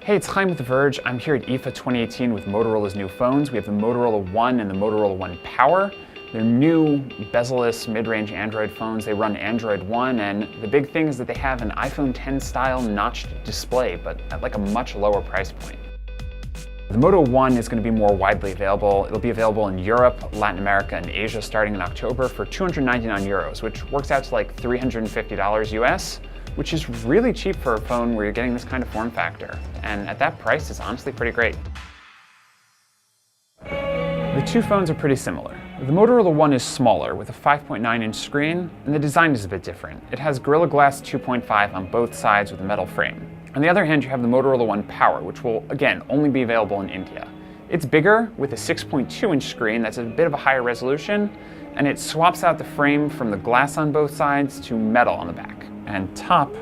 Hey, it's Chaim with Verge. I'm here at IFA 2018 with Motorola's new phones. We have the Motorola One and the Motorola One Power. They're new, bezel-less, mid-range Android phones. They run Android One, and the big thing is that they have an iPhone X style notched display, but at like a much lower price point. The Moto One is going to be more widely available. It'll be available in Europe, Latin America, and Asia starting in October for 299 euros, which works out to like $350 US, which is really cheap for a phone where you're getting this kind of form factor. And at that price, it's honestly pretty great. The two phones are pretty similar. The Motorola One is smaller with a 5.9-inch screen, and the design is a bit different. It has Gorilla Glass 2.5 on both sides with a metal frame. On the other hand, you have the Motorola One Power, which will, again, only be available in India. It's bigger with a 6.2-inch screen that's a bit of a higher resolution, and it swaps out the frame from the glass on both sides to metal on the back. And top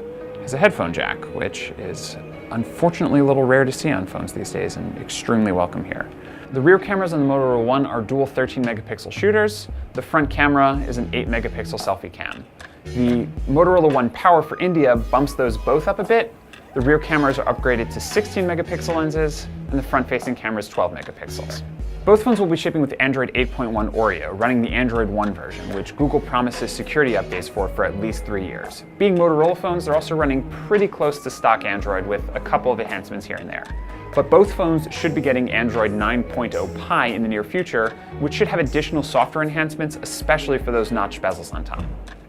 has a headphone jack, which is unfortunately a little rare to see on phones these days and extremely welcome here. The rear cameras on the Motorola One are dual 13-megapixel shooters. The front camera is an 8-megapixel selfie cam. The Motorola One Power for India bumps those both up a bit. The rear cameras are upgraded to 16-megapixel lenses, and the front-facing camera is 12 megapixels. Both phones will be shipping with Android 8.1 Oreo, running the Android One version, which Google promises security updates for at least 3 years. Being Motorola phones, they're also running pretty close to stock Android with a couple of enhancements here and there. But both phones should be getting Android 9.0 Pie in the near future, which should have additional software enhancements, especially for those notched bezels on top.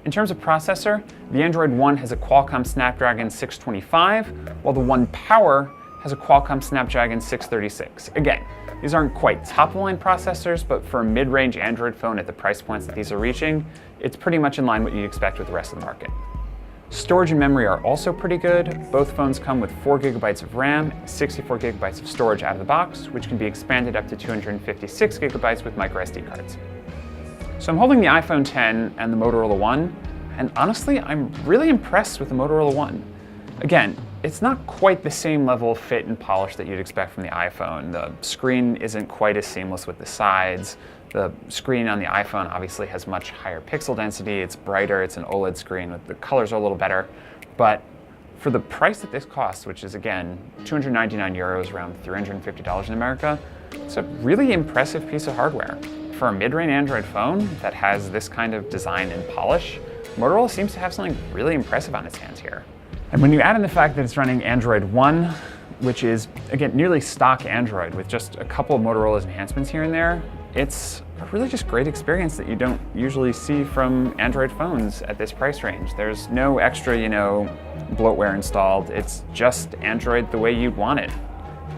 In terms of processor, the Android One has a Qualcomm Snapdragon 625, while the One Power has a Qualcomm Snapdragon 636. Again, these aren't quite top-of-the-line processors, but for a mid-range Android phone at the price points that these are reaching, it's pretty much in line with what you'd expect with the rest of the market. Storage and memory are also pretty good. Both phones come with 4 gigabytes of RAM, 64 gigabytes of storage out of the box, which can be expanded up to 256 gigabytes with microSD cards. So I'm holding the iPhone X and the Motorola One, and honestly, I'm really impressed with the Motorola One. Again, it's not quite the same level of fit and polish that you'd expect from the iPhone. The screen isn't quite as seamless with the sides. The screen on the iPhone obviously has much higher pixel density. It's brighter, it's an OLED screen, the colors are a little better. But for the price that this costs, which is again, 299 euros, around $350 in America, it's a really impressive piece of hardware. For a mid-range Android phone that has this kind of design and polish, Motorola seems to have something really impressive on its hands here. And when you add in the fact that it's running Android One, which is, again, nearly stock Android with just a couple of Motorola's enhancements here and there, it's a really just great experience that you don't usually see from Android phones at this price range. There's no extra, bloatware installed. It's just Android the way you'd want it.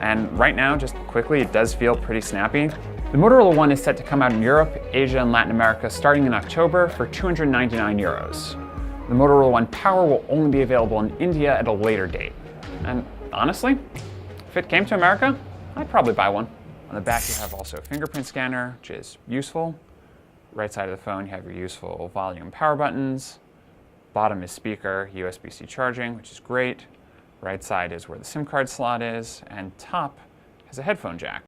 And right now, just quickly, it does feel pretty snappy. The Motorola One is set to come out in Europe, Asia, and Latin America starting in October for 299 euros. The Motorola One Power will only be available in India at a later date. And honestly, if it came to America, I'd probably buy one. On the back, you have also a fingerprint scanner, which is useful. Right side of the phone, you have your useful volume power buttons. Bottom is speaker, USB-C charging, which is great. Right side is where the SIM card slot is, and top has a headphone jack.